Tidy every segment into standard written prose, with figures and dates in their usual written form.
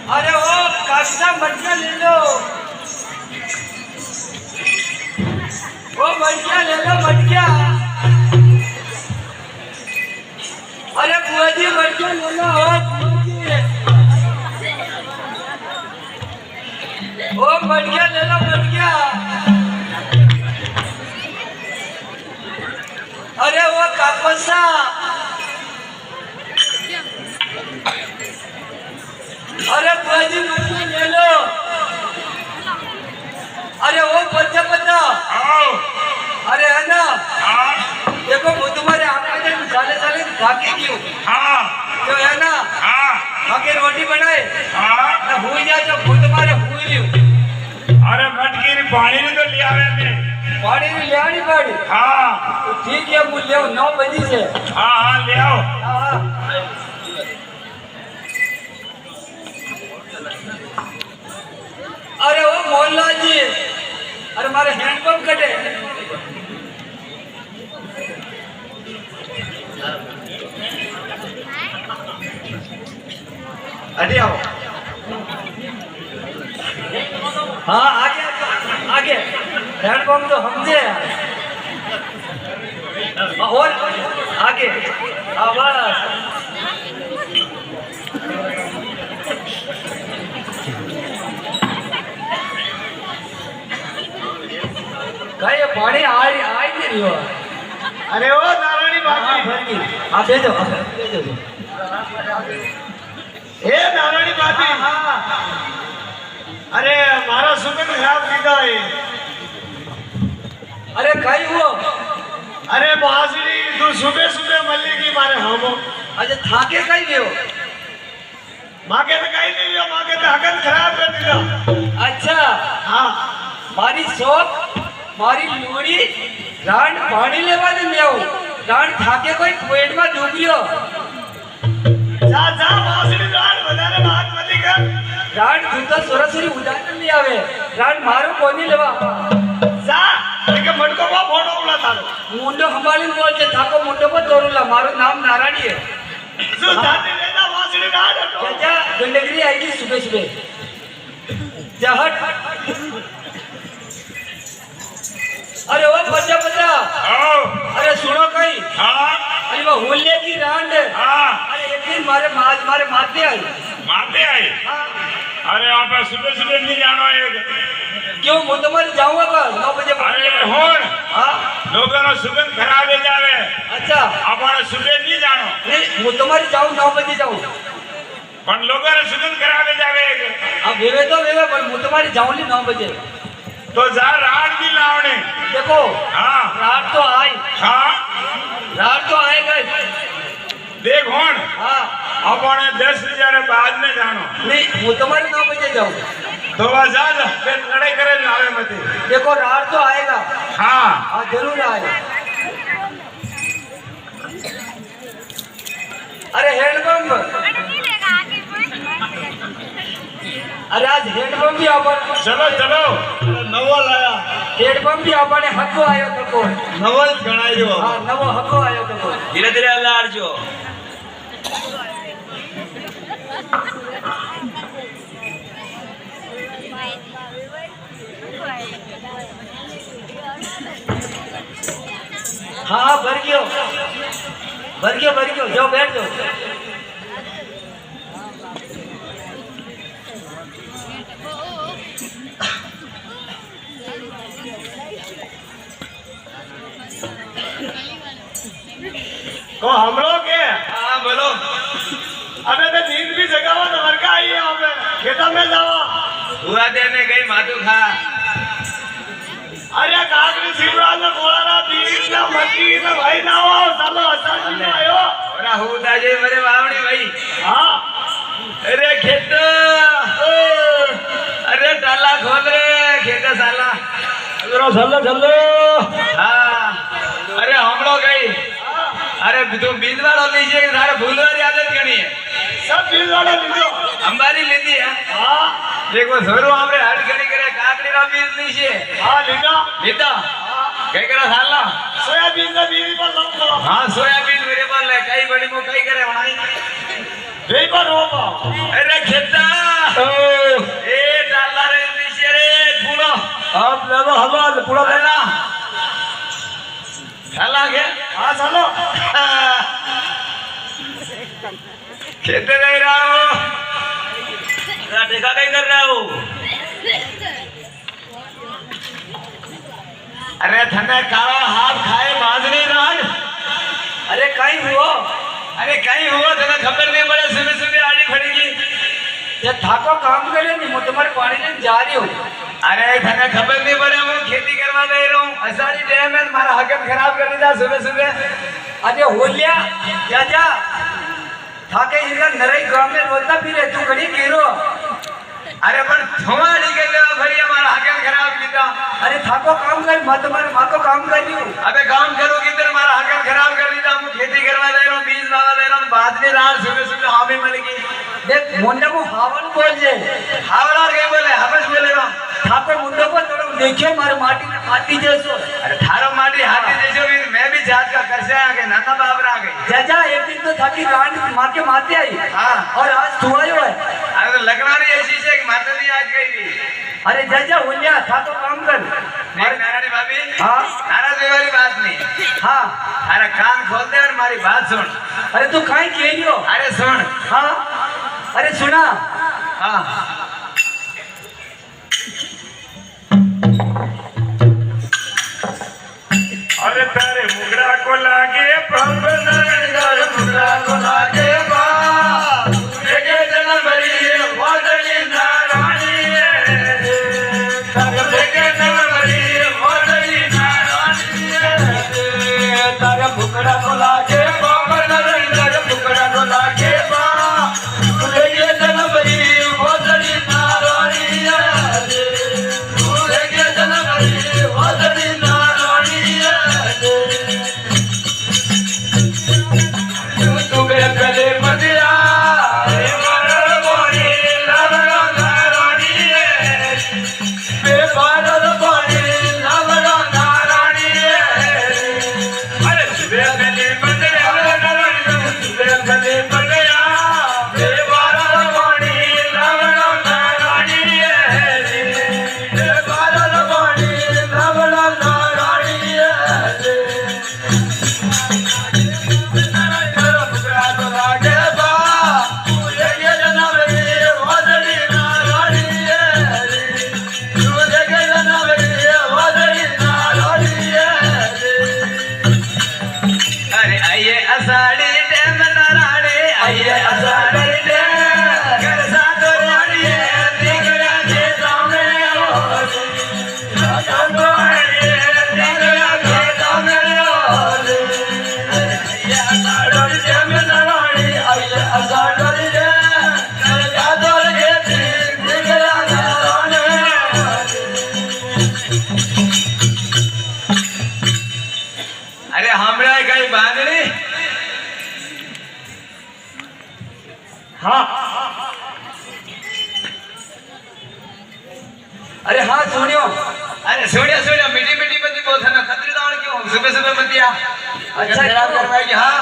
अरे वो काचा मटका ले लो, वो मटका ले लो मटका। अरे बुआ जी मटका ले लो, वो मटका ले लो मटका। अरे वो कापसा, अरे बुआ जी मटका ले लो। अरे वो बच्चा बच्चा, अरे है ना, देखो वो तुम्हारे आपके साले साले खाके क्यों? जो है ना, खाके रोटी बनाए ना हुई जाए तो खुद तुम्हारे हुई लियो। अरे मटकी री पानी नहीं तो लिया मैंने। पानी भी लिया नहीं पड़ी। तो ठीक है मुझे ले 9 बजे से। हाँ ले आओ। अरे वो मोहनलाल जी, अरे हमारे हैंडपंप कटे। अरे आओ, हाँ आगे आगे, हैंडपंप तो हमसे है। और आगे, हाँ बस। कहीं पानी आ ही नहीं हो। अरे वो नारायणी बाजी, हाँ भेजो भेजो। ए नारायणी बाजी, अरे मारा सुगंध खराब कीधा है। अरे कहीं वो, अरे बाजरी तू सुबह सुबह मल्ली की मारे हमो। अच्छा थाके कहीं गयो? माके तो कहीं नहीं गयो, माके तो हकन खराब कर दिया। अच्छा हाँ, मारी शौक मारी लूड़ी रान पानी लेवा दे ले आओ। रान थाके कोई पेट में डूब गयो। जा जा बाजरी रान વધારે बात मत कर। रान तू तो सरसरी उदाहरण ले आवे, रान मारो कोनी लेवा। जा लेके मटको को फोड़ो उला तारो। मुंडो हमारी बोल के थाको मुंडो को तोड़ूला। मारो नाम नारायणी है। जो जाते लेना बाजरी रान हटो। जा गंडगरी आएगी सुबह सुबह। जा हट। अरे वो बच्चा बच्चा, अरे सुनो कहीं। अरे वो होले की रांड। अरे एक दिन मारे मारते आई। मारते आई? अरे आप सुबह सुबह नहीं जानो एक। क्यों मैं तुम्हारे जाऊंगा कल 9 बजे। अरे होन लोगों ने सुगंध खराब है जावे। अच्छा आप सुबह नहीं जानो। नहीं मैं तुम्हारे जाऊं 9 बजे जाऊं। पर लोगों ने सुगंध खराब है जावे एक। अब वेवे तो वेवे, पर मैं तुम्हारे जाऊं 9 बजे। तो जा रात भी लावने। देखो रात तो आई। रात तो आएगा। देख होन हाँ 10 बजे बाद में जानो। नहीं मैं तुम्हारे 9 बजे जाऊं। तो वह जा फिर लड़ाई करे लावे मत। देखो रात तो आएगा। हाँ जरूर आएगा। अरे हैंडपंप, अरे आज हैंडपंप भी अपन। चलो चलो नवल आया। हैंडपंप भी अपने हको आयो तको। नवल गणाई दो। हाँ नवो हको आयो तको। धीरे धीरे अल्लाह अर्जो। हाँ भर गयो जाओ बैठ जाओ। को हम लोग के। हाँ बोलो। अबे तो नींद भी जगावा तो वर्का आई है हमें खेता में जावा। हुआ देने गई मातू खा। अरे काकरी सिमरा ना कोलारा बीज ना मक्की ना भाई ना आओ सालो असल में आयो। ओरा हुदा जे मेरे बावड़ी भाई। हाँ अरे खेत, अरे टाला खोल रे खेत साला। चलो हाँ अरे हम लोग गई। अरे तू बीज वाला लीजिए कि सारे फूलवारी आदत करनी है। सब बीज वाला लीजो। अंबारी लेती है। हाँ देखो सोरू हमरे हट खड़ी करे काकड़ी रा बीज लीजिए। हाँ लीजा लीता कई करा साला सोयाबीन का बीज पर लाओ करो। हाँ सोयाबीन मेरे पर ले कई बड़ी मो कई करे बनाई वे पर रोपो। अरे खेता ચાલો હલો પૂરો પેલા ચાલા કે હા ચાલો खेते रह रहा हूँ देखा कहीं कर रहा हूँ अरे थने काला हाथ खाए बांधनी राड अरे कहीं हुआ अरे कहीं हुआ थने खबर नहीं पड़े सुबह सुबह आड़ी फड़ेगी ये थाको काम करे नहीं मैं तुम्हारे पानी लेने जा रही हूँ अरे थने खबर नहीं पड़े मैं खेती करवा दे रहा हूँ असाड़ी डैम है हमारा हकम खराब कर दिया सुबह सुबह अरे हो लिया जा जा थाके इधर नरई गांव में रोता फिरे तू घड़ी गिरो अरे पर थोड़ी के लिए भरी हमारा हकम खराब किया अरे थाको काम कर मैं तुम्हारे माँ को काम कर रही हूँ अबे काम करो किधर हमारा हकम खराब कर दिया मैं खेती करवा दे रहा हूँ बीज बाबा दे रहा हूँ बाद में रात सुबह सुबह हामी मिल गई देख मुंडा को हावन बोल जे हावड़ा के बोले हमस बोले रहा थाको मुंडो को थोड़ा देखियो मारे माटी में हाथी जैसो अरे थारो माटी हाथी जैसे भी मैं भी जात का करसे आ गए नाना बाबरा आ गई जा जा एक दिन तो थाकी रान माँ के माते आई हाँ और आज तू आयो है अरे तो लगना रही ऐसी से कि माता नहीं आज गई थी अरे जा जा हो लिया थाको काम कर देख नारायणी भाभी हाँ नाराज होने वाली बात नहीं हाँ अरे कान खोल दे और हमारी बात सुन अरे तू कहीं कह रही हो अरे सुन हाँ अरे सुना हाँ अरे तारे मुगरा को लागे पंप तारे मुगरा को लागे बा लेके जनवरी वादली नारायणी तारे लेके जनवरी वादली नारायणी तारे मुगरा को लागे पंप तारे मुगरा को लागे बा लेके जनवरी वादली नारायणी लेके जनवरी वादली तुम्हें गले मदिया असाड़ी डैम नारायणी आइए असाड़ी डैम घर साथ रानिए दिखरा के सामने हो साथोड़िए दिखरा के सामने हो आइए असाड़ी डैम नारायणी आइए असाड़ी डैम घर साथ रानिए दिखरा के सामने अरे हमरा कई बांधनी हाँ अरे हाँ सुनियो अरे सोनिया सोनिया मीठी मीठी बत्ती बहुत है ना खतरी दाल क्यों सुबह सुबह बत्तिया अच्छा, खराब करवाएगी हाँ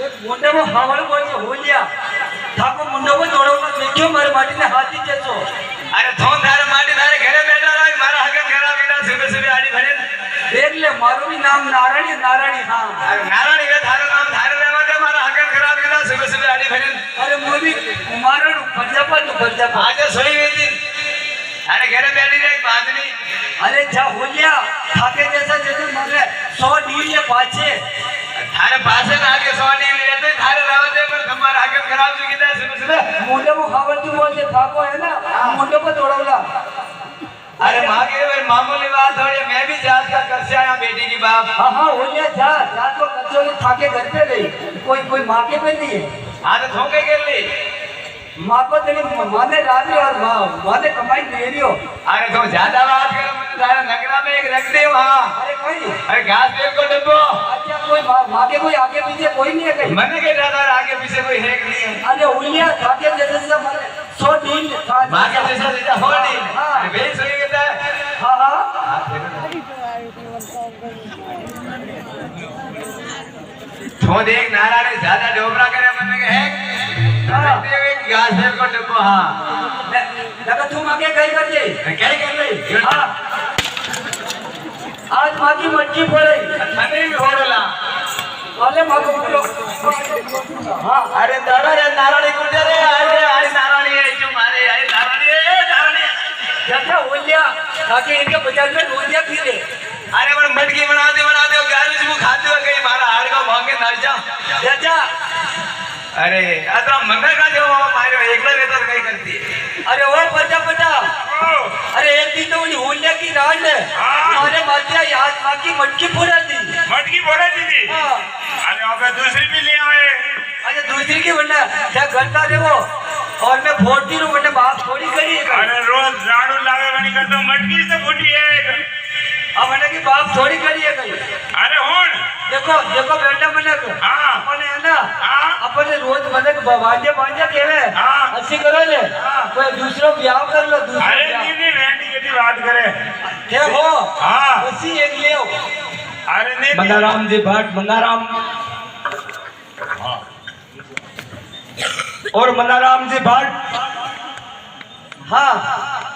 एक मुंडे को हावड़ बोल के हो लिया थाको मुंडो को तोड़ो मत देखियो मारे माटी ने हाथी जैसो अरे थोन थारे माटी थारे घरे बैठा रहा मारा हकम खराब बेटा सुबह सुबह आड़ी भरे देख ले मारो भी नाम नारायणी नारायणी हाँ अरे नारायणी का थारा नाम थारे रहवा दे मारा हकम खराब बेटा सुबह सुबह आड़ी भरे अरे मोदी कुमारण पंजाब तो पंजाब आज सोई हुई थी अरे घरे बैठी रही बांधनी अरे जा हो लिया थाके जैसा जैसे मारे 100 डील ले पाछे थारे पासे ना आके 100 नहीं लेते थारे रहवा दे पर तुम्हारा हकम खराब जो किता सुबह सुबह मुंडे को हावड़ तू बोल के थाको है ना मुंडे को तोड़ोला अरे माँ के भाई मामूली बात थोड़ी मैं भी जात का कर से आया बेटी की बाप हाँ हाँ हो लिया जा जा तो कच्चों ने थाके घर पे ले कोई माँ के पे नहीं है हाँ तो थोके कर ली माँ को तेरी माँ ने डाली और माँ ने कमाई दे रही हो अरे तुम ज्यादा बात करो मुझे सारा नगरा में एक रख दे वहाँ अरे कोई अरे घास पेड़ को डब्बो अच्छा कोई माँ के कोई आगे पीछे कोई नहीं है कहीं मैंने कह रहा था आगे पीछे कोई है कि नहीं है अरे उलिया थाके जैसे से हमारे 100 डील माँ के जैसा जैसा हो नहीं हाँ अरे बेच सही कहता है हाँ हाँ तो देख नारा ने ज्यादा डोबरा करे मैंने कहा है देखते हुए कि घास पेड़ को डब्बो हाँ लगा तुम आगे कहीं कर दे क्या कर ले हाँ आज मागी मटकी पड़े थाने भी होड़ला अरे मागो बोलो हाँ अरे दादा रे नारायणी कुटे रे अरे नारायणी है जो मारे अरे नारायणी जैसा ओलिया ताकि इनके बाजार में ओलिया पी ले अरे पण मटकी बना दे गारूज मु खाते हो गई मारा हाड़ का भांगे नर जा चाचा अरे आता मंगा का जो मारो एकला वेतर कई करती अरे ओ पचा पचा अरे एक दिन तो उन्हें ओलिया की रात है हमारे मातिया याद मागी मटकी फोड़ा दी मटकी फोड़ा दीदी हाँ अरे आप दूसरी भी ले आए अच्छा दूसरी की वरना क्या करता रे वो और मैं फोड़ती हूँ वरना बात थोड़ी करी है अरे रोज झाड़ू लावे बनी कर तो मटकी से फूटी है अब मैंने की बात थोड़ी करी है कहीं अरे हुन देखो देखो बेटा मनक हाँ। अपने है ना हाँ। अपने रोज मनक भांजे केवे हाँ। अच्छी करो ले कोई दूसरो ब्याह कर लो दूसरो अरे ब्याह। दीदी वेंटी की बात करे क्या हो हाँ। उसी एक ले आओ अरे नहीं मंदाराम जी भट्ट मंदाराम और मंदाराम जी भट्ट हाँ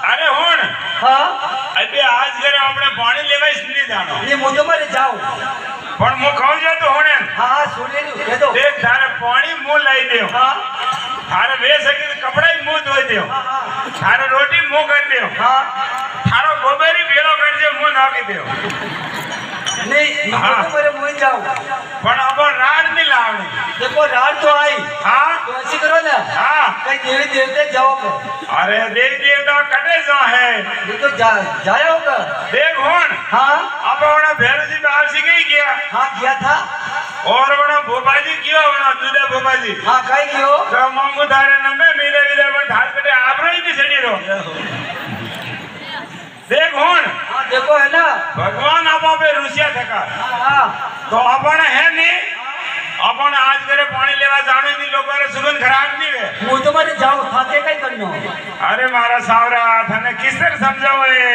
अरे हुन हाँ अबे आज करे આપણે પાણી લેવાય નહીં જાણો ये मुझे मारे जाओ પણ મો ખાવ જો તો હોણે हाँ हाँ सुन ले कह दो દેખ તારે પાણી મો લઈ દેવ हाँ તારે વે સકે કપડા મો ધોઈ દેવ हाँ તારે રોટી મો કરી દેવ हाँ તારો ગોબેરી ભેળો કરી દે મો નાખી દેવ नहीं हाँ। मुझे मारे मुझे जाओ પણ આપણે રાડ નહીં લાવણી देखो रात तो आई હા तो ऐसी करो ना હા कहीं देवी देवते जाओ कर અરે દેવ દેવતા કટે જો હે ये तो जाया होगा દેખ હોણ हाँ આપણે ભેરજી બાવસી ગઈ ગયા हाँ किया था और बड़ा भोपाजी क्यों बना दूधा भोपाजी हाँ कहीं क्यों तो मांगू थारे नंबे मिले मिले पर थार कटे आपरो ही भी सड़ी रो देख होण हाँ देखो है ना भगवान आपा पे रुसिया थका हाँ हाँ तो अपन है नहीं अपन आज करे पानी लेवा जानो नहीं लोगों रे सुगंध खराब नहीं वे मुझे तो मारे जाओ खाते कहीं करना अरे मारा सावरा थाने किस तरह समझाओ ये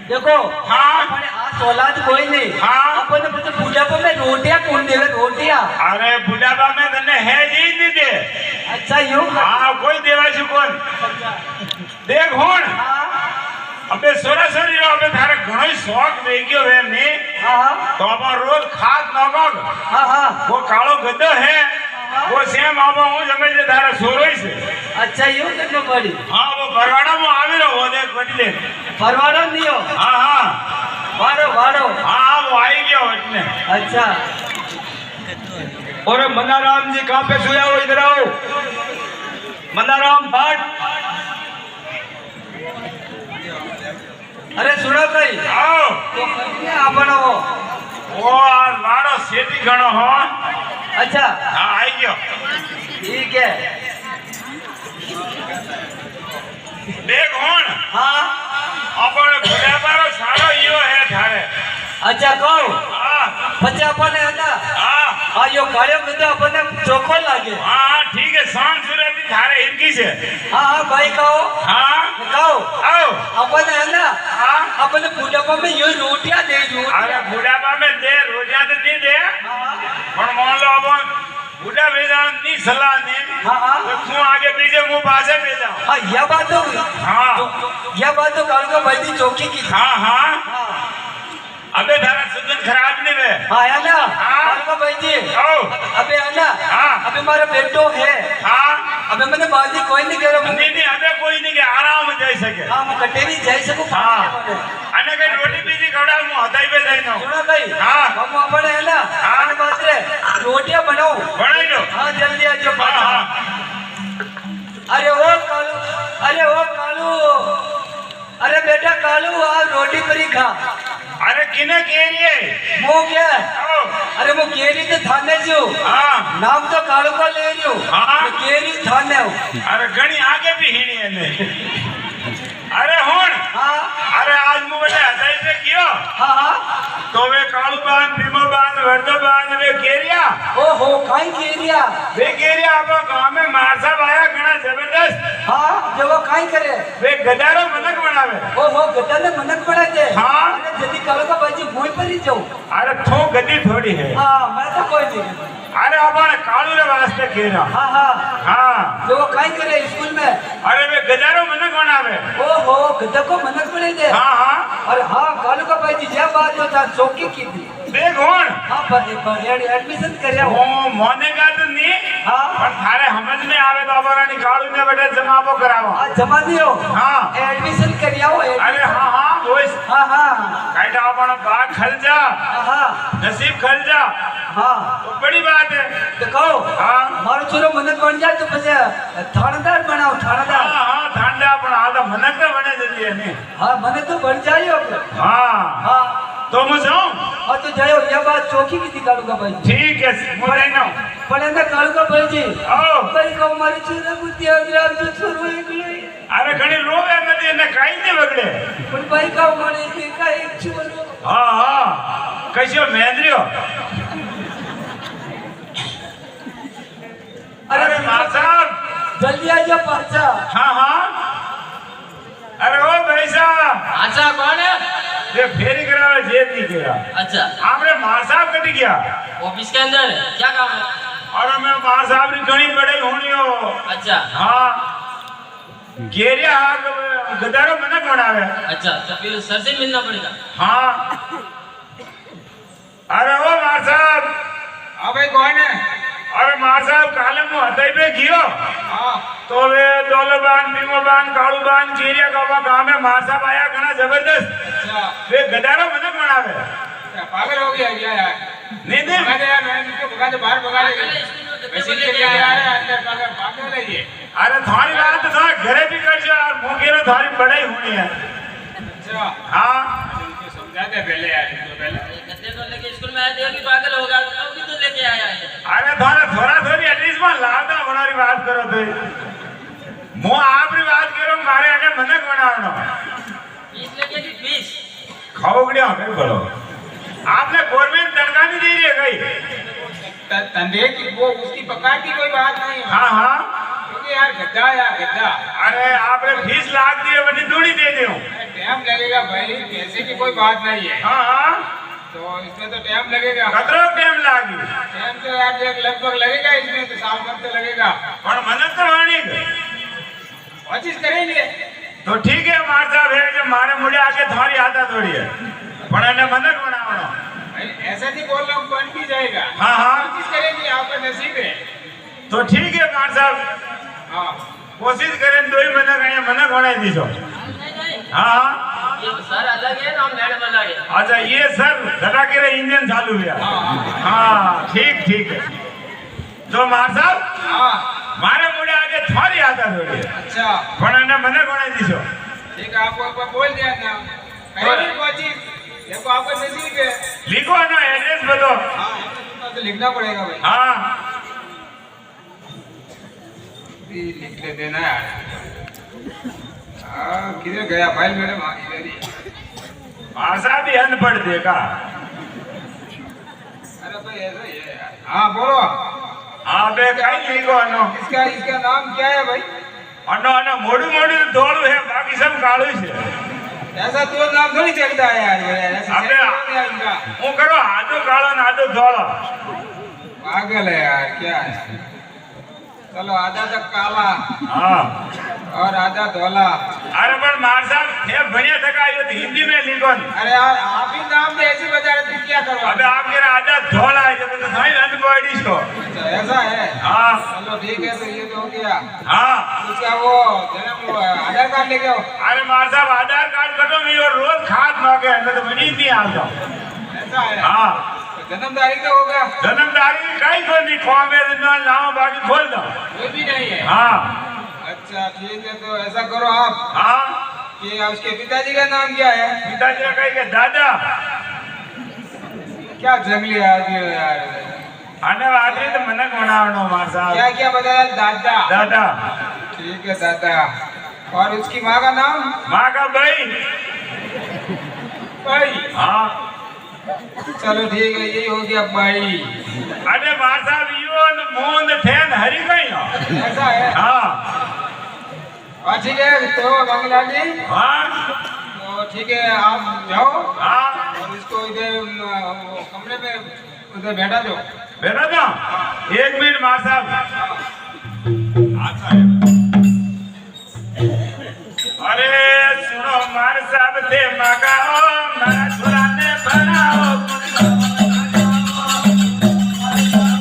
देखो हाँ। अपने आज औलाद कोई नहीं हाँ। अपने बच्चे पूजा को में रोटियां कौन देवे रोटियां अरे बुढ़ापा में तने है जी नहीं दे अच्छा यूं हाँ कोई देवा छु कौन देख होण हाँ अबे सोरा सोरी रो अबे थारे घणो ही शौक वेग्यो वे ने हाँ तो अपन रोज खाद नगोग हाँ हाँ वो कालो गद्दो है वो सेम आपा हूँ जमे जे थारे सोरोई से अच्छा यूं करना पड़ी हाँ वो बरवाड़ा में आवी रो वो देख बड़ी दे फरवाड़ो नहीं हो हाँ हाँ वाड़ो वाड़ो हाँ वो आई गया वो इतने अच्छा और मंदाराम जी कहाँ पे सोया हो इधर आओ मंदाराम भट्ट अरे सुनो कहीं आओ तो कितने आपनो हो वो आज लाड़ो सेती घणो हो अच्छा हाँ आई गयो ठीक है देख होण हाँ अपन बुढ़ापारो सारो यो है थारे अच्छा कहो हाँ बच्चे अपने है ना हाँ हाँ यो गाड़ियों में तो अपने चोखो लागे हाँ ठीक है शाम सूरज भी थारे इनकी से हाँ हाँ भाई कहो हाँ कहो आओ अपने है ना हाँ अपने बुढ़ापा में यो रोटियां दे अरे रोटियां बुढ़ापा में दे रोटियां तो नहीं दे हाँ पण मान लो अपन बुढ़ा भेजा नहीं सलाह नहीं हाँ हाँ तो तू आगे पीछे मुंह पासे भेजा हाँ यह बात हो गई हाँ यह बात तो काल को भाई चौकी की थी। हाँ हाँ हाँ अबे थारा सुगंध खराब नहीं वे हाँ है ना हाँ। काल को भाई जी आओ अबे है ना हाँ। अबे हमारा बेटो है हाँ अबे मैंने बाजी कोई नहीं कह रहा नहीं नहीं अबे कोई नहीं के आराम में जाई सके हाँ मैं कटेरी जाई सकूं हाँ अने कई रोटी बीजी खवड़ा मु हदाई पे जाई नो सुनो भाई हाँ। हम अपने है ना हाँ। अपने बात रे रोटियां बनाओ बनाई लो हाँ जल्दी आ जाओ हाँ हाँ अरे ओ कालू अरे ओ कालू अरे बेटा कालू आ रोटी परी खा अरे किने केरिए मो क्या आओ अरे वो केरी तो थाने जो हाँ नाम तो कालू का ले रही हूँ हाँ। तो केरी थाने हो अरे घणी आगे भी हिणी है ने अरे हुन हाँ अरे आज मु बटे हदाई पे कियो हाँ हाँ तो वे कालू बांध भीमो बांध वर्दो बांध वे केरिया ओ हो काई केरिया वे केरिया आपा गांव में मारसा आया घना जबरदस्त हाँ जो वो काई करे वे गदारो मनक बनावे ओ हो गद्दा ने मनक पड़ा दे हाँ। अरे जल्दी कालू का बाजी मुंह पर ही जाओ अरे थो गदी थोड़ी है हाँ मैं तो कोई नहीं अरे अपन कालू रे वास्ते केरा हाँ हाँ हाँ जो वो काई करे स्कूल में अरे वे गजारो मन बनावे ओहो गधा को मनक पड़े दे हाँ हाँ अरे हाँ कालू का भाई जी जब बात होता चौकी की थी देख होन हाँ पर एडमिशन कर ओ मोने का तो नहीं हाँ पर थारे समझ में आवे तो अपन कालू ने बेटे जमाबो करावो हाँ जमा दियो हाँ एडमिशन कर आओ अरे हाँ हाँ वो हाँ हाँ काइटा अपन बाग खल जा हाँ नसीब खल जा हाँ तो बड़ी बात है तो कहो हाँ मारो छोरो मनक बन जाए तो પછી થાણેદાર બનાવો થાણેદાર हाँ हाँ ठांडा पण आधा मनक तो बने जल्दी है नहीं हाँ મને તો બન જાય હવે हाँ हाँ तो मैं जाऊं हाँ तो जाओ ये बात चौकी की थी कालू का भाई ठीक है मुझे ना પણ એને કાલુ का भाई जी आओ ભાઈ કહો મારી છોરા બુદ્ધિ આગ્રામ જો છોરો એકલો अरे घणी लोग है नदी ने काई नहीं बगड़े પણ ભાઈ કહો મને કે કાઈ એક છોરો हाँ हाँ कैसे मेंद्रियो अरे मां साहब जल्दी आ जाओ पाछा हाँ हाँ अरे ओ भाई साहब अच्छा कौन है? ये फेरी करावे जेब नहीं करा अच्छा आपने मां साहब कट गया ऑफिस के अंदर है? क्या काम है? और मैं मां साहब ने घणी बड़ाई होनी हो अच्छा हाँ गेरिया गदारो मनक बनावे अच्छा तो फिर सर से मिलना पड़ेगा। हाँ अरे ओ मां साहब हाँ भाई कौन है? अरे मां साहब काले मु हतई पे गियो हाँ तो वे दौलबान भीमोबान कालूबान गेरिया गावा गांव में मां साहब आया घना जबरदस्त अच्छा वे गदारो मनक बनावे क्या पागल हो गया क्या यार? नहीं नहीं भगा दे यार, मैं इसको भगा दे, बाहर भगा दे। वैसे ही क्या यार है, अंदर पागल पागल है ये। अरे थारी बात तो घरे भी कर जो यार मुकेरो थारी बड़ाई होनी है अच्छा हाँ इनको समझा दे पहले यार, इनको पहले। गद्दे को लेके स्कूल में आया थे कि पागल होगा तो भी तो लेके आया है। अरे थारा थोड़ा थोड़ी एटलीस्ट में लादा बनारी बात करो तो मु आपरी बात करो मारे अने मनक बनावनो फीस लेके की फीस खाओगड़िया कई बोलो आपने गवर्नमेंट तनख्वाह नहीं दे रही है कहीं तंदे की वो उसकी पकड़ की कोई बात नहीं है। हाँ हाँ क्योंकि यार गद्दा यार गद्दा। अरे आपने फीस लाख दी है बनी दूरी दे दो टाइम लगेगा भाई, पैसे की कोई बात नहीं है। हाँ हाँ तो इसमें तो टाइम लगेगा। कतरो टाइम लागी टाइम तो यार एक लगभग लगेगा इसमें, तो साल भर तो लगेगा। और मनक तो वाणी और चीज करेंगे। तो ठीक है मार साहब है जो मारे मुड़े आके थारी आता थोड़ी है पण अने मनक बनावनो भाई ऐसा नहीं बोल रहा हूँ, बन भी जाएगा। हाँ हाँ और चीज करेंगे, आपका नसीब है। तो ठीक है मार साहब हाँ कोशिश करें दो ही मनक आया मनक बनाई दीजो नहीं नहीं हाँ हाँ ये सर अलग है ना मैडम अलग है। अच्छा ये सर धड़ा के इंजन चालू हुआ हाँ ठीक ठीक है तो मार साहब हाँ मारे मुड़े आगे थारी आता थोड़ी है अच्छा पण अने मनक बनाई दीजो ठीक है, आपको एक बार बोल दिया ना, करेंगे कोई चीज, देखो आपका नसीब है। लिखो ना एड्रेस बताओ हाँ तो लिखना पड़ेगा भाई। हाँ भी लिख ले देना यार। हाँ किधर गया फाइल मेरे वहाँ इधर ही। भाषा भी अनपढ़ देखा अरे भाई ऐसा ही है यार। हाँ बोलो, हाँ बे कई लिखो अनो इसका इसका नाम क्या है भाई? अनो अनो मोड़ू मोड़ू दौड़ू है बाकी सब कालू है ऐसा तो नाम थोड़ी चलता है यार, ऐसा अबे चलता है इनका। હું કરો આજો કાળો ને આજો ધોળો पागल है यार, क्या है? चलो आधा तक काला हाँ और आधा धोला। अरे पर मार साहब ये बढ़िया थका आयो तो हिंदी में लिखो न। अरे यार आप ही नाम तो ऐसे बता रहे, तुम क्या करो? अबे आप कह रहे आजा धोला है जब तो सही अनपढ़ी छो अच्छा ऐसा है। हाँ चलो ठीक है, तो ये तो हो गया। हाँ उसका वो जन्म आधार कार्ड लेके आओ। अरे मार साहब आधार कार्ड कटो मैं और रोज खाद न के मैं तो बनी नहीं आता ऐसा है। हाँ तो जन्म तारीख तो होगा? जन्म तारीख कहीं को नहीं खो में लाओ बाकी खोल दो कोई भी नहीं है। हाँ अच्छा ठीक है, तो ऐसा करो आप हाँ कि उसके पिताजी का नाम क्या है? पिताजी का कही के दादा क्या जंगली आदमी हो यार। आने वाली तो मनक बनावनो मार साहब क्या क्या बताया? दादा। दादा ठीक है दादा। और उसकी माँ का नाम? माँ का भाई भाई। हाँ चलो ठीक है, यही हो गया भाई। अरे मार साहब यो न मूंद ठेन हरी गई हो ऐसा है। हाँ और ठीक है, तो मंगला जी हाँ तो ठीक है, आप जाओ हाँ और इसको इधर वो कमरे में उधर बैठा दो। बेटा ना 1 मिनट मार साहब अरे सुनो मार साहब दे मगाओ मारा छोरा ने बनाओ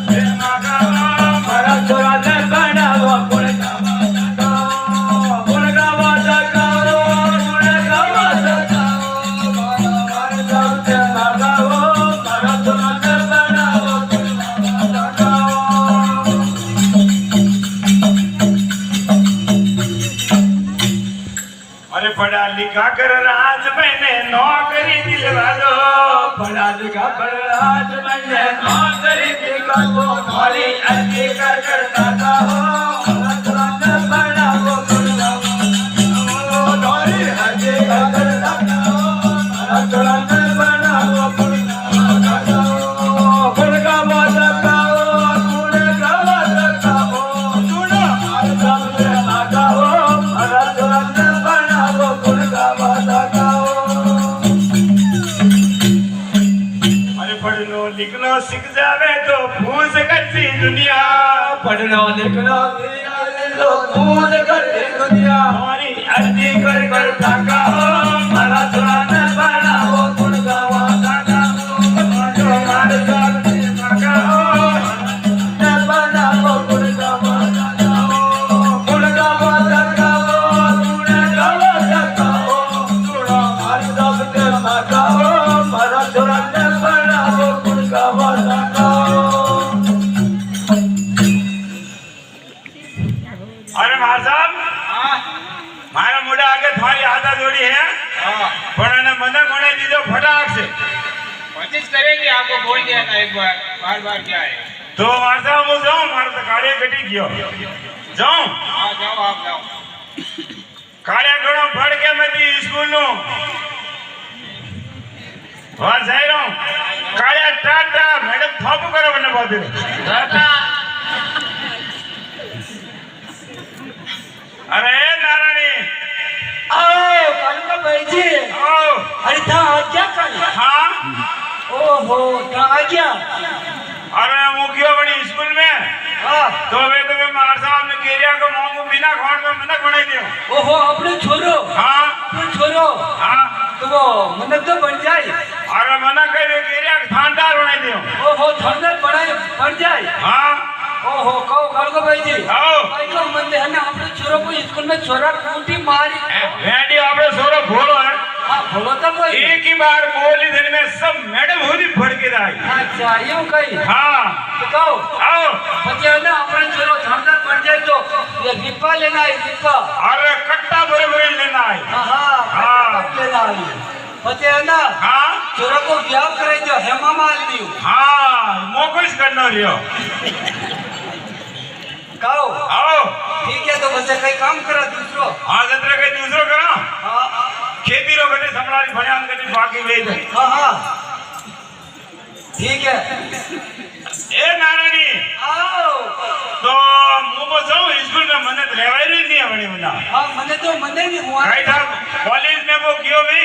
दे मगाओ મારા છોરાને બનાવો ગુણ ગાવા સકાવો મારા સૌતે મગાવો મારા છોરાને બનાવો ગુણ ગાવા अरे पढ़ा लिखा कर राज मैंने नौकरी दिलवा दो पढ़ा लिखा पर आज मैंने नौकरी दिखा दो मारी अर्जी कर करता था हो मारा छोराने बनावो गुण गावा मारी अर्जी कर करता था हो मारा छोराने बनावो गुण गावा सकाओ गुण गावा सकाओ गुण मारा सौते मगाओ मारा छोराने बनावो गुण गावा सकाओ अरे पढ़नो लिखनो सीख जावे तो फूस करती दुनिया पढ़ना लिखना लो पूज करते दुनिया हमारी अर्जी कर कर ताका हो मारा छोराने बनावो गुण गावा सकाओ मारा सौते मगाओ ने बनावो गुण गावा सकाओ गुण गावा सकाओ गुण गावा सकाओ गुण मारा सौते मगाओ मारा छोराने बनावो गुण गावा सकाओ अरे मार साहब मारा मुड़ा आगे तुम्हारी आदत जोड़ी है पर ने मना कोने दीजो फटाक से कोशिश करेंगे आपको बोल दिया था एक बार बार क्या है तो मार साहब मु जाऊं मार तो कार्य कटी गयो जाऊं हाँ जाओ आप जाओ कार्य घणो पढ़ के मैं दी स्कूल नु बाहर जाई रहो कार्य टाटा मैडम थोप करो बने बहुत टाटा अरे नारायणी आओ कालका भाई जी आओ अरे था आ क्या कर हाँ ओहो था आ क्या अरे मुखिया बड़ी स्कूल में हाँ तो वे मार साहब ने केरिया को मांगू बिना खोड़ में मनक बनाई दियो ओहो अपने छोरो हाँ अपने छोरो हाँ तो वो मनक तो बन जाए अरे मनक कहे वे केरिया को थानदार बनाई दियो ओहो थंडर बनाए बन जाए हाँ ओहो कहो कालका भाई जी आओ भाई को मन है ना अपने छोरो को स्कूल में छोरा कूटी मारी वेंडी आपने सोरो भोलो है हाँ बोलो तो कोई एक ही बार बोली दिन में सब मैडम हुई फड़ के आई अच्छा यूं कही हाँ तो कहो आओ પછી ना अपने छोरो थंडर बन जाए तो ये रिप्पा लेना है रिप्पा अरे कट्टा भरे भरे लेना है हाँ हाँ हाँ। लेना है પછી ना हाँ छोरा को ब्याह कराई दो हेमा माल दियो हाँ मोकुश करना रियो कहो आओ ठीक है तो बस कई काम करा दूसरो हाँ जतरे कहीं दूसरो करो हाँ खेती रो गटी संभाली भण्यान गटी बाकी ले दे हाँ हाँ ठीक है ए नारायणी आओ तो मु बजाऊं स्कूल में मने तो लेवाई रही नहीं बनी बना हाँ मने नहीं हुआ भाई साहब कॉलेज में वो क्यों भी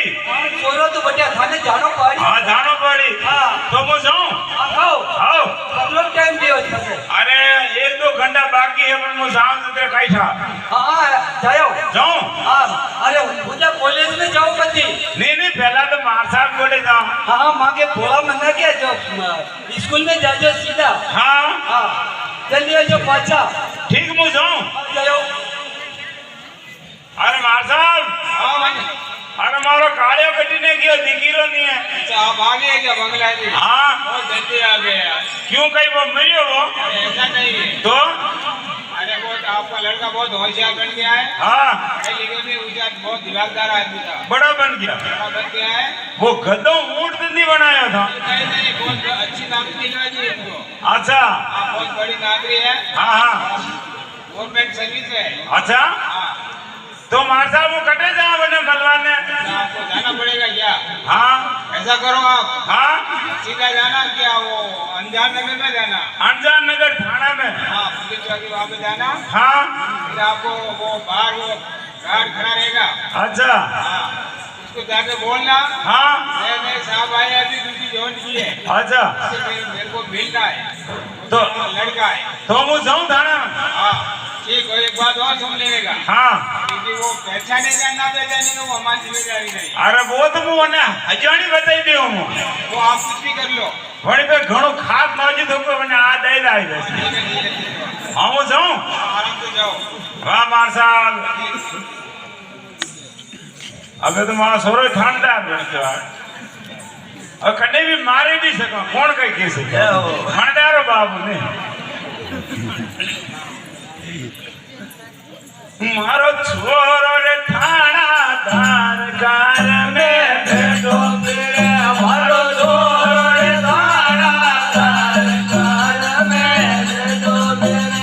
छोरो तो बटिया थाने जानो पड़ी हाँ जानो पड़ी हाँ तो मु जाऊं हाँ खाओ आओ कतलो टाइम दियो छे अरे 1-2 घंटा बाकी है पर मु जाऊं तो तेरे काई था हाँ जाओ जाऊं हाँ अरे मुझे कॉलेज में जाओ पति नहीं पहला तो मार साहब बोले जाऊं हाँ हाँ माँ के भोला मना क्या जो स्कूल में जाओ सीधा हाँ हाँ जल्दी आ जाओ पाचा ठीक मु जाऊं जाओ अरे मार साहब हाँ भाई अरे मारो कालियो कटी ने कियो दिखीरो नहीं है अच्छा आप आ गए क्या बंगला जी हाँ बहुत जल्दी आ गए यार क्यों कहीं वो मरियो वो अरे ऐसा नहीं है तो अरे बहुत आपका लड़का बहुत होशियार बन गया है हाँ पढ़ाई लिखे में होशियार बहुत दिमागदार आदमी था बड़ा बन गया बड़ा बन गया है वो गद्दो ऊंट तो नहीं बनाया था नहीं नहीं बहुत अच्छी नौकरी दिलवा दी इनको अच्छा हाँ बहुत बड़ी नौकरी है हाँ हाँ गवर्नमेंट सर्विस है अच्छा हाँ तो मार साहब वो कटे जा बने मलवाने आपको जाना पड़ेगा क्या हाँ ऐसा करो आप हाँ सीधा जाना क्या वो अनजान नगर में जाना अनजान नगर थाना में हाँ पुलिस चौकी वहाँ पे जाना हाँ फिर आपको वो बाहर वो गार्ड खड़ा रहेगा अच्छा हाँ उसको जाके बोलना हाँ मैं साहब आए अभी दूसरी जॉइन की है अच्छा मेरे को मिलना है तो लड़का है तो હું જાઉં થાણા हाँ ठीक है एक बात और सुन लेगा हाँ क्योंकि वो पहचानेगा ना पहचानेगा वो हमारी जिम्मेदारी नहीं अरे वो तो હું ને અજાણી બતાવી દઉં હું वो आप कुछ भी कर लो વળી પે ઘણું ખાસ મौजूद हो મને આ દઈ દઈ જશે હા હું જાઉં आराम से जाओ વાહ માર સાહેબ હવે તો મારો સોરો થાણદાર બનતો હવે કને બી મારી બી શકો કોણ કઈ કહી શકે થાણદારો બાબુ ને મારો છોરો રે થાણાદાર કાર મે બેઠો પીરે મારો છોરો રે થાણાદાર કાર મે બેઠો પીરે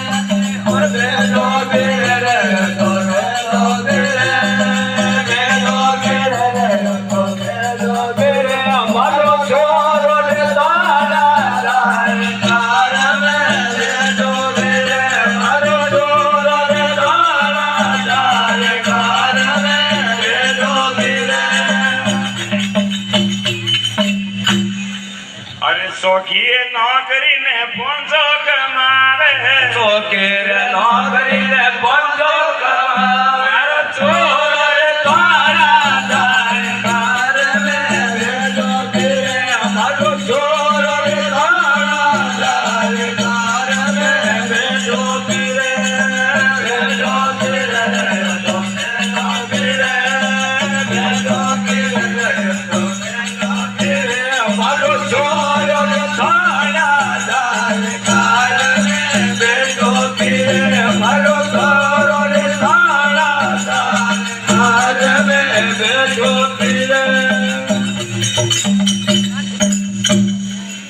ઓર બેઠો પીરે રે તો બેઠો પીરે બેઠો પીરે રે તો બેઠો પીરે મારો છોરો રે થાણાદાર કાર મે બેઠો પીરે મારો છોરો રે અરે સોખીએ નોકરી ને પહોંચો કમાવે શોખેર નોકરી ને પંજો મારો છોરો રે થાણાદાર કાર મે બેઠો પીરે મારો છોરો રે થાણાદાર કાર મે બેઠો પીરે બેઠો પીરે તો બેઠો પીરે બેઠો પીરે તો બેઠો પીરે મારો છોરો રે થાણાદાર કાર મે બેઠો પીરે મારો છોરો રે થાણાદાર કાર મે બેઠો પીરે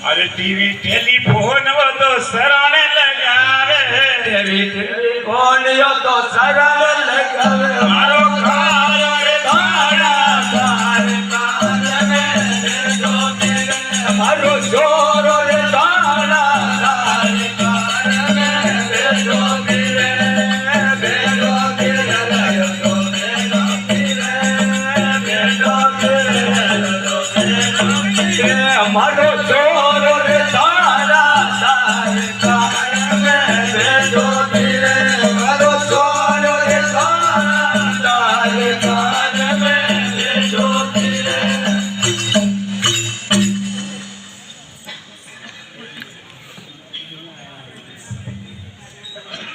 અરે ટીવી ટેલિફોન વો તો સરાણે લગાવે તેરી ટેલિફોનિયો તો સરળ લગાવે મારો ખાયો રે થાણાદાર કાર મે બેઠો પીરે મારો છોરો રે થાણાદાર કાર મે બેઠો પીરે બેઠો પીરે તો બેઠો પીરે બેઠો પીરે તો બેઠો પીરે મારો છોરો રે થાણાદાર કાર મે બેઠો પીરે મારો છોરો રે થાણાદાર કાર મે બેઠો પીરે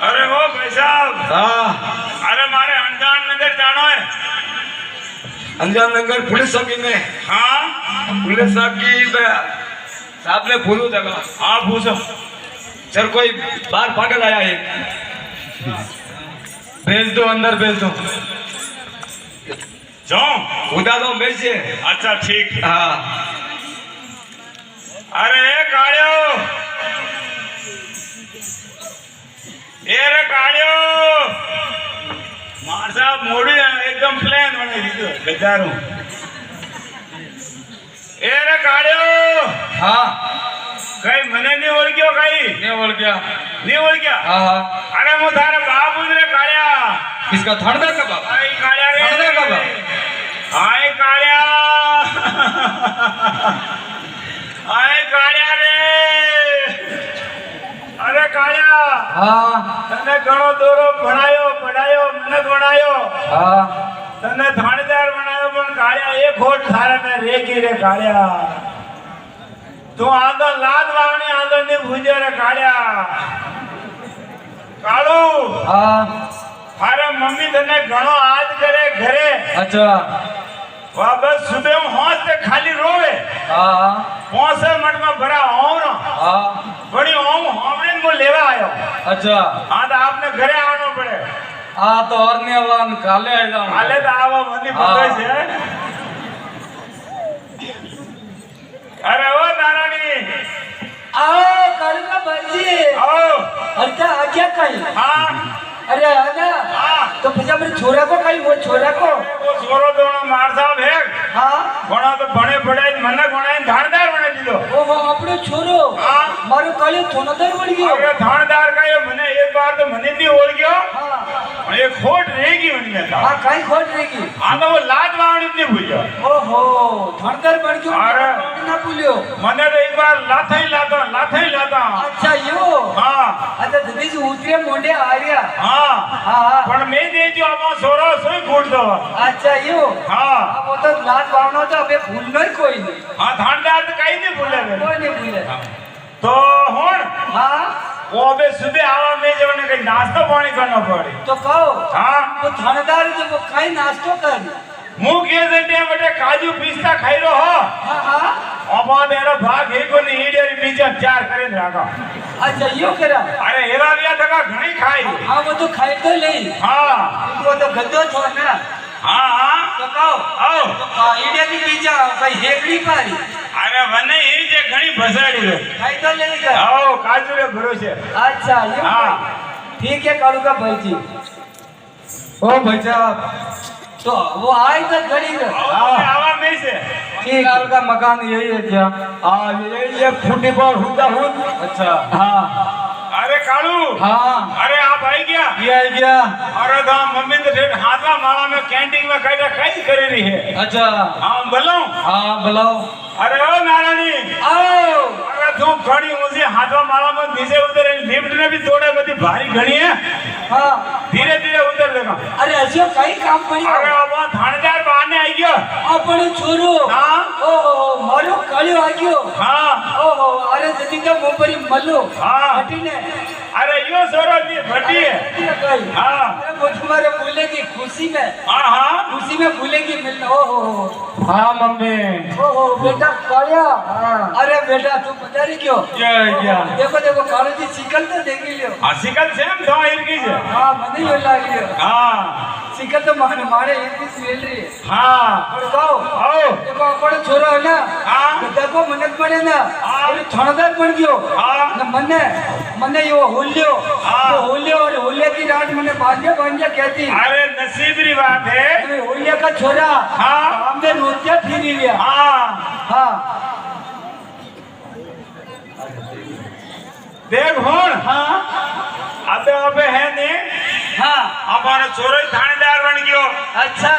અરે ઓ ભાઈ સાહેબ हाँ અરે મારે અંજાન નગર જાણો હે अंजाम नगर पुलिस चौकी में हाँ पुलिस चौकी में साहब ने बोलू था हाँ पूछो सर कोई बाहर पागल आया है भेज दो अंदर भेज दो जाऊं उदा दो भेजिए अच्छा ठीक हाँ अरे ए काळ्यो ए रे काळ्यो मार साहब मोड़ी एकदम प्लेन बने दीधो गजारू ए रे काळ्यो हाँ कई मने नहीं ओळख्यो कई नहीं बोल गया नहीं ओळख्या हाँ हाँ अरे मु थारे बाबू रे काळ्या किसका थानेदार का बाप आई काळ्या रे थानेदार का बाप आई काळ्या आई काळ्या रे अरे काळ्या हाँ तने घणो દોરો ભણાયો પડાયો મને ભણાયો हाँ તને થાણેદાર બનાવ્યો પણ કાળિયા એક હોઠ થારે મે રેકી રે કાળિયા તું આંદર લાદ વાવણી આંદર ની ભૂજે રે કાળિયા કાળુ हाँ थारे मम्मी तने घणो आद करे घरे अच्छा वा बस सुबह होश ते खाली रोवे हाँ होशे मट में भरा होवनो हाँ बड़ी होम होमने मु लेवा आयो अच्छा हां तो आपने घरे आवनो पड़े हाँ तो और नहीं आवान काले आ जाऊं हाले तो आवा मनी पकड़ छे अरे ओ नारायणी आओ कालका भाजी आओ अरे आज्ञा कहीं हाँ अरे आना हाँ तो फिर मेरे छोरा को कहीं वो छोरा को वो छोरो दोनों मार साहब है हाँ घणो तो भणे पढ़ाई मन बनाई धारदार बने दीदो ओ वो अपने छोरो हाँ मारो काले थोनदार बन गयो अरे थानेदार का ये मने एक बार तो मने नहीं ओळ गयो हाँ पण एक खोट रह गई नहीं था हाँ कहीं खोट नहीं की हाँ तो वो लात वावणी नहीं भूलियो ओहो धनकर बन गयो अरे। ना भूलियो मने तो एक बार लाथा ही लाता अच्छा यो हाँ अच्छा बीज उतरे मोंडे आ गया हाँ हाँ हाँ पण मैं दे जो अब सोरो सोई कूट दो अच्छा यो हाँ अब वो तो लात वावनो तो अबे भूलना ही कोई नहीं हाँ थानदार तो कहीं नहीं भूले वे। कोई नहीं भूले तो हुन हाँ वो अबे सुबह आवा में जो ने कहीं नाश्ता पानी करना पड़े तो कहो हाँ वो थानेदार जो वो कहीं नाश्तो कर मुंह के जंटे बटे काजू पिस्ता खाई रो हो हाँ हाँ अब तेरा भाग ही को नहीं इडियर बीजा चार करे राखा अच्छा यो करा अरे हेरा बिया तका घणी खाई हाँ वो तो खाई तो ले हाँ वो तो गद्दो छो ना हाँ हाँ तो कहो आओ तो ईडे की बीजा भाई हेकड़ी पारी अरे वने ही जे घणी भसाड़ी रे खाई तो ले कर आओ काजू रे भरोसे अच्छा यो हाँ ठीक है कालू का भाई जी ओ भाई साहब तो वो आई तो घड़ी कर आओ आवा में से ठीक काल का मकान यही है क्या हाँ ये फूटी पर हुदा हुद अच्छा हाँ अरे कालू हाँ अरे आप आई क्या ये है क्या अरे तो मम्मी तो ठेठ हाथवा माला में कैंटीन में काटा कई करे रही है अच्छा हाँ बोलो हाँ बुलाओ अरे ओ नारायणी आओ अरे तू घणी ऊंची हाथवा माला में नीचे उतरे लिफ्ट ने भी तोड़े बड़ी भारी घणी है हाँ धीरे धीरे उतर देगा अरे ऐसे कई काम पड़ी अरे अब थानेदार बहाने आई गयो अपने छोरो हाँ ओहो मारो कालियो आ गयो हाँ ओहो अरे जदी का मोपरी मल्लो हाँ। हटीने अरे यो सोरो दी फटी है कई हाँ अरे वो तुम्हारे बोलेगी खुशी में हाँ हाँ खुशी में भूलेगी मिलना ओहो हाँ मम्मी ओहो बेटा कालिया अरे बेटा तू बता रही क्यों ये है क्या देखो देखो कालू जी सिकल तो देखी लियो सिकल सेम तो इनकी से हाँ मने यो लाग लियो हाँ सिकल तो मारे मारे एक भी मिल रही है हाँ और कहो आओ देखो अपने छोरो है ना हाँ। तो देखो मनत बने ना हाँ। और थानेदार बन गयो हाँ। ना मने मने यो होलियो हाँ। तो होलियो और होलिया की रात मने बांधिया कहती अरे नसीब री बात है तो होलिया का छोरा हाँ। हमने नोटिया फिरी लिया हाँ हाँ देख हुन हाँ अबे अबे है ने हाँ हमारा छोरो ही थानेदार बन गयो अच्छा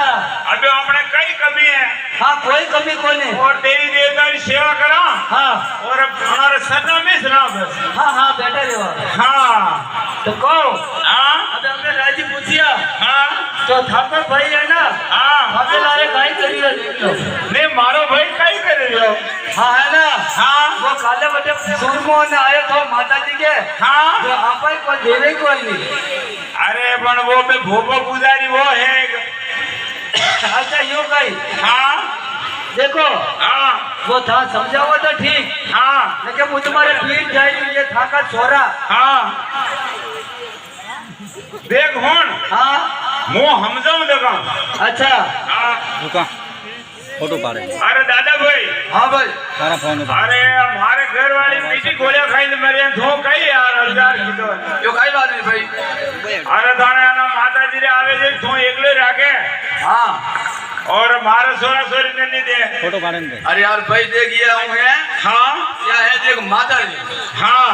अबे अपने कई कमी है हाँ कोई कमी कोई नहीं और देवी देवता की सेवा करा हाँ और हमारे सरना में सुना बस हाँ हाँ बेटा रे हाँ तो कहो हाँ अबे हमने राजी पूछिया हाँ तो ठाकुर भाई है ना हाँ हमें लारे काई करी है देख लो ने मारो भाई कई कर रहे हो हाँ है ना हाँ वो काले बटे सूरमो ने आयो तो माता जी के हाँ जो आपा को देवे को नहीं अरे पण वो पे भोपो पुजारी वो है अच्छा यूं कही हाँ देखो हाँ वो था समझाओ तो ठीक हाँ लेकिन वो तुम्हारे पीठ जाएगी ये था का छोरा हाँ देख हुन हाँ मुंह हम जाऊं देखा अच्छा हाँ रुका फोटो पाड़े अरे दादा भाई हाँ भाई तारा फोन उठा अरे हमारे घर वाली मीठी गोलियां खाई तो मेरे यहाँ धो कई यार हजार की तो यो काई बात नहीं भाई अरे थाने आना माता जी रे आवे जे तू एकले राखे हाँ और मारे सोरा सोरी ने नहीं दे फोटो पाड़े दे अरे यार भाई देखिए हम है हाँ क्या है देख माता जी हाँ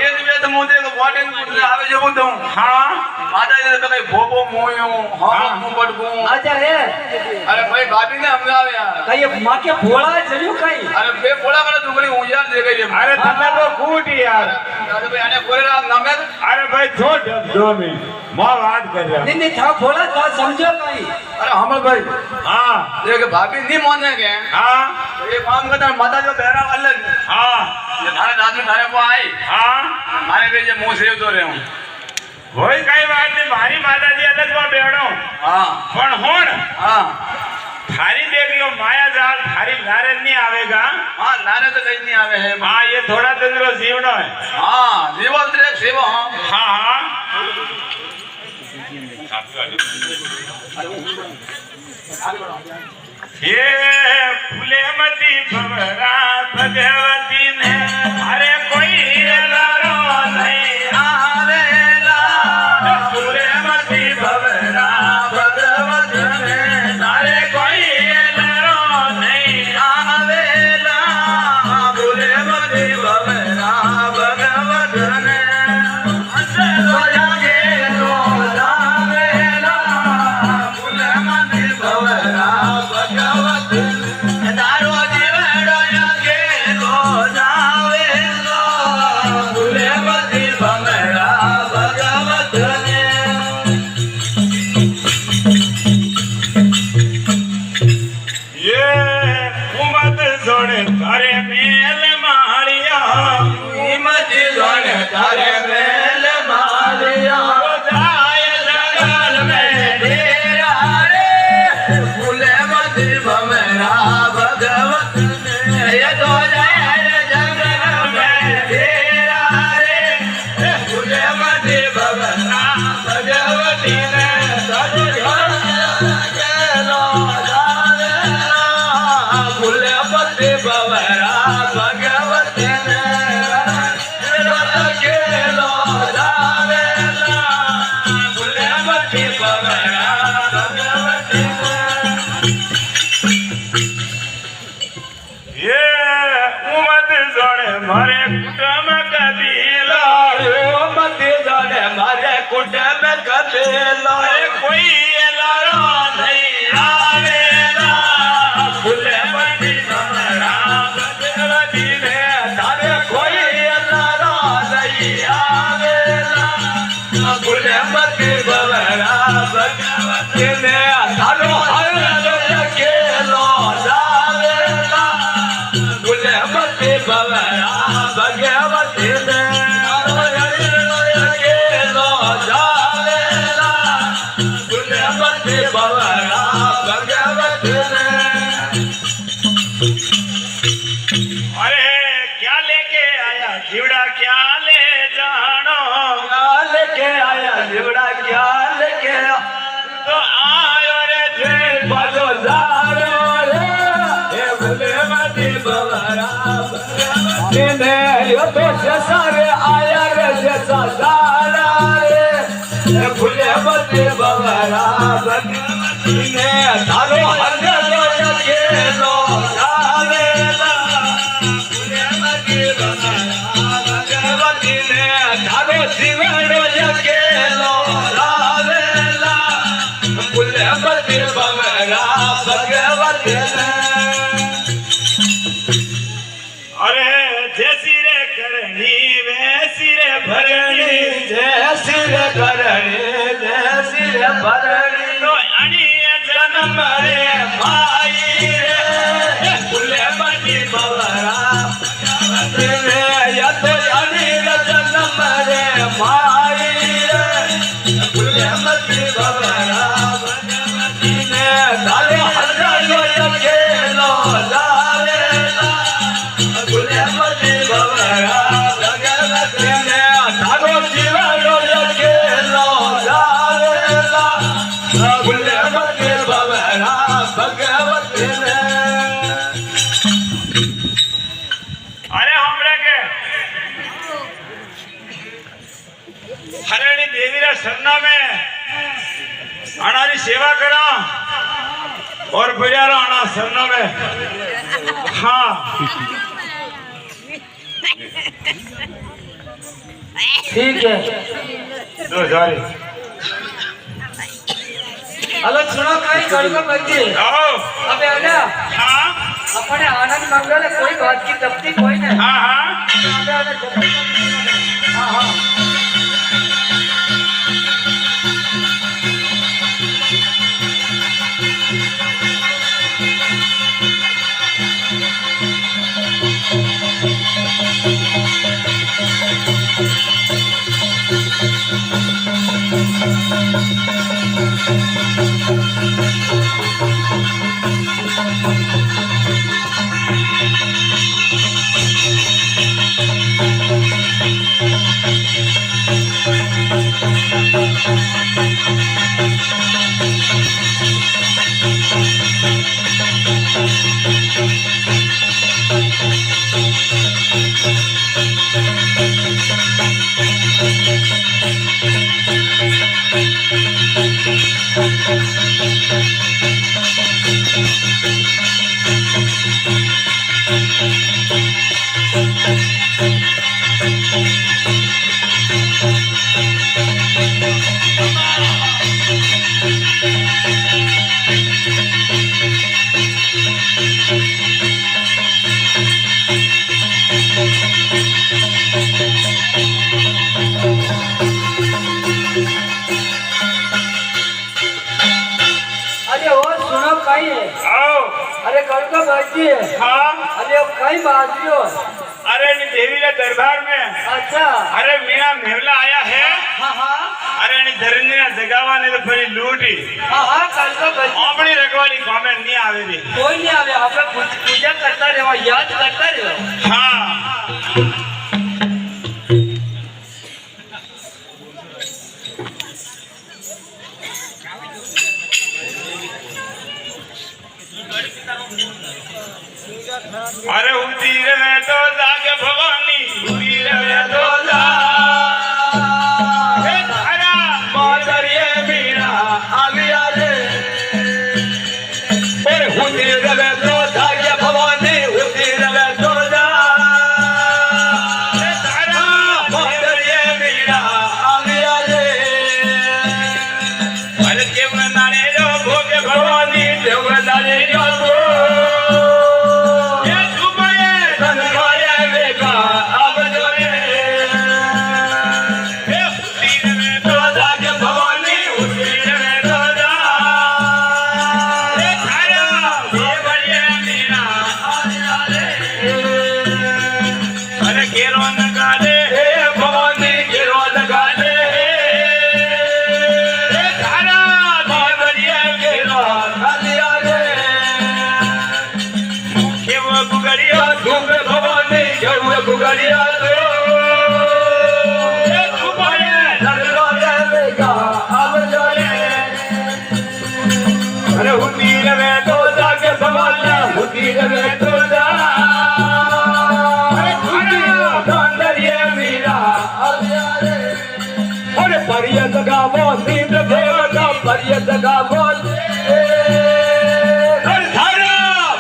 एक में तो मुझे को वाटिंग पुटले आवे जो बोलता हूँ हाँ माता जी ने तो कहीं भोपो मोयो हाँ मुंह पटको अच्छा है अरे भाई भाभी ने हमने आवे यार कहीं माँ के भोला जरियो कहीं अरे बे भोला का दुगनी उजान दे गई अरे तन्ने तो कूट यार अरे भाई आने कोरे रात नाम है अरे भाई छोड़ 2 मिनट मां बात कर रहा नहीं था भोला था समझो कहीं अरे हमर भाई हाँ देख भाभी नहीं माने के हाँ ये काम करता माता जो बहरा अलग हाँ ये थाने रात में थाने को आई हाँ मारे के जे मुंह सेव तो रहे हूं वही कई बात नहीं मारी माता जी अलग में बेड़ो हां पण हुन हां थारी देख लो माया जाल थारी लारे नहीं आवेगा हां लारे तो कहीं नहीं आवे है हाँ ये थोड़ा दिन रो जीवनो है हां जीवन तेरे सेवा हां हाँ हाँ ये फूलेमती भवरा भगवती ने अरे कोई लारो नहीं आवेला फूलेमती भवरा भगवती ने अरे कोई लारो नहीं आवेला फूलेमती भवरा भगवती ने सोया के लो लावेला કટેલો કોઈ એલારો નહીં આવેલા ફૂલે બની ભવરા ભગવતી ને તારે કોઈ એલારો નહીં આવેલા ફૂલે બની ભવરા ભગવતી ને તારો હરલો કેલો જાવેલા ફૂલે બની ભવરા ભગવતી ને अरे क्या लेके आया जीवड़ा क्या ले जानो लेके आया जीवड़ा क्या लेके तो आयो रे जे बाजो जारो रे हे भले मती बवरा ने यो तो सारे आया रे जैसा जारा रे हे भले मती बवरा ने तारो हर के लो जावेला भले मती बवरा भगवती ने तारो जीवनो के लो रावेला भले मती बवरा भगवती ने अरे जैसी रे करनी वैसी रे भरनी जैसी रे करणी जैसी रे भरणी तो अणी जन्म रे भाई रे भूले मती बवरा रे या तो अणी रे जन्म रे भाई रे भूले मती बवरा भगवती ने तारे हल्ला के लो जावेला भूले मती बवरा भगवती ने तारो जीवनो के लो जावेला भूले मती बवरा भगवती ने अरे हमरे के हरणी देवी रे सरना में अनारी सेवा करा और बिड़ियारो अना सरना में हाँ ठीक है दो जारी हेलो सुनो कहीं कड़का बच्चे आओ अबे आना हाँ अपने आनंद मंगल है कोई बात की तपती कोई नहीं हाँ हाँ अबे आना हाँ हाँ अरे और सुनो कहीं है आओ अरे कड़का बच्चे हाँ अरे वो कहीं बाजियो अरे नी देवी रे दरबार में अच्छा अरे मीना मेवला आया है हाँ हाँ अरे नी धरनी ना जगावा ने तो फिर लूटी हाँ हाँ कड़का बच्चे अपनी रखवाली कॉमेंट नहीं आवे दी कोई नहीं आवे आप लोग पूजा करता रहो याद करता रहो हाँ अरे उठी रहे तो जाग भवानी उठी रहे तो मादरिये मीरा आलिया रे ओए हुती रवे तो जागे भवानी हुती रवे तो जा मादरिये मीरा आलिया रे बढ़िया तो ये तुम्हारे लगलो रहेगा अब जोड़े अरे हुती रवे तो जाके संभालना हुती रवे तो जा अरे सौंदर्य मीरा अब यारे अरे परिय जगा बोल नींद देवता परिय जगा बोल अरे धारा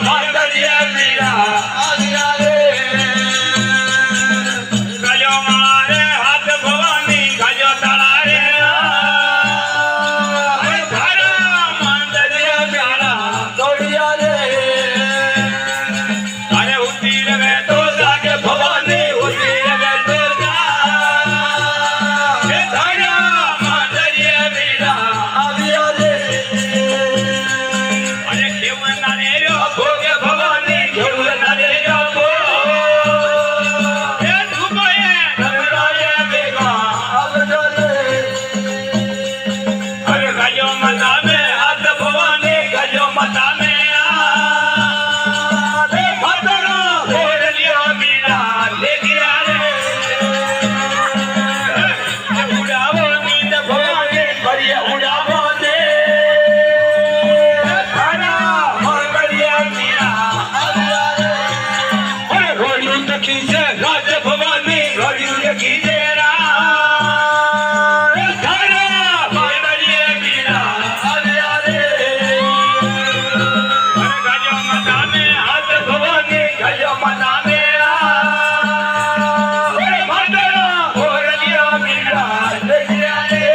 सौंदर्य मीरा अब यारे गयो मारे हाथ भवानी गयो तलारे अरे धारा सौंदर्य मीरा दौड़िया रे अरे उती रवे तो जाके भवानी उती रवे तो जा हे धारा सौंदर्य मीरा अब यारे अरे केवन नारे रो भोगे भवानी केवन नारे रो भो हे तुमये धनराय बेगा अब जोले अरे गयो मता में हाथ भवानी गयो मता में हे भद्रा बोल लियो मीरा देखिया रे उड़ावो नींद भवानी बढ़िया उड़ावो दे धारा बढ़िया मीरा अब यारे अरे घोड़ी तकी से राज भवानी घोड़ी तकी से धारा बढ़िया मीरा अब यारे अरे गयो मता में हाथ भवानी गयो मता में अरे भद्रा बोल लियो मीरा देखिया रे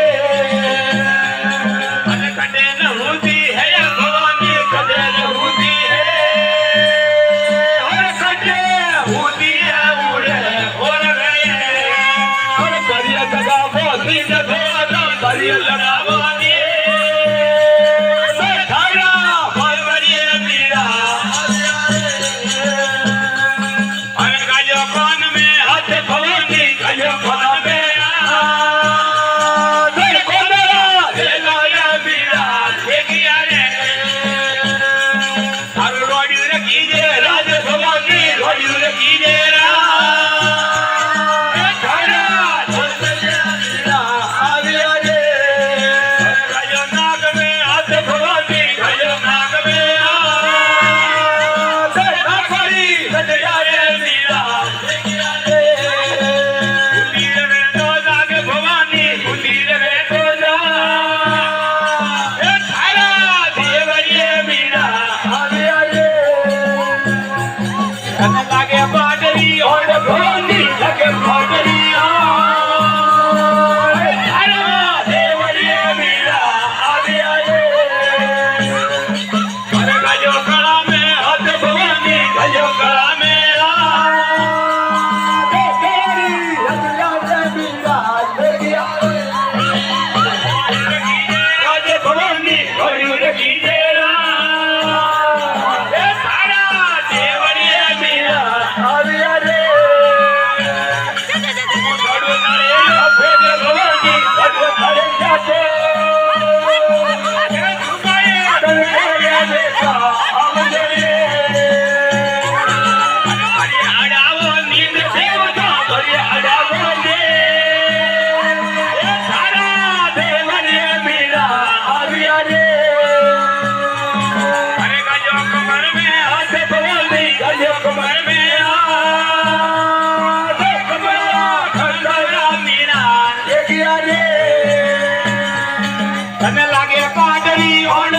अरे कटे न होती है या भवानी कटे न होती है अरे कटे होती है उड़े और गए अरे बढ़िया जगह बोलती न भोला बढ़िया जगह बोली धारा बढ़िया मीरा अरे गयो कान में हाथ भवानी गयो कान में अरे कोदरा देलाया मीरा देखिया रे अरे रोड़ी रखी जे राज भवानी रोड़ी रखी जे धारा सौंदर्य मीरा अब यारे गयो नाग में हाथ भवानी गयो नाग में देखा पड़ी सजया रे मीरा देखिया रे उती रे तो जागे भवानी उती रे तो जा हे धारा देवरिये मीरा अब यारे कने लागे बाडरी और भवानी लगे बाडरी हे धारा देवरिये मीरा अब यारे अरे गयो कला में हाथ भवानी गयो कला में राजे भवानी घोड़ी रखी जेरा हे धारा देवरिये मीरा अब यारे घोड़ो नारे भेजे भवानी घोड़ो नारे जाते हे तुम्हारे धनराय बेटा अब जोड़े बढ़िया अड़ावो नींद देवता बढ़िया अड़ावो दे हे धारा देवरिये मीरा अब यारे अरे गयो कमर में हाथ भवानी गयो कमर में कमरा खंडरा मीरा देखिया रे तने लागे पाडरी और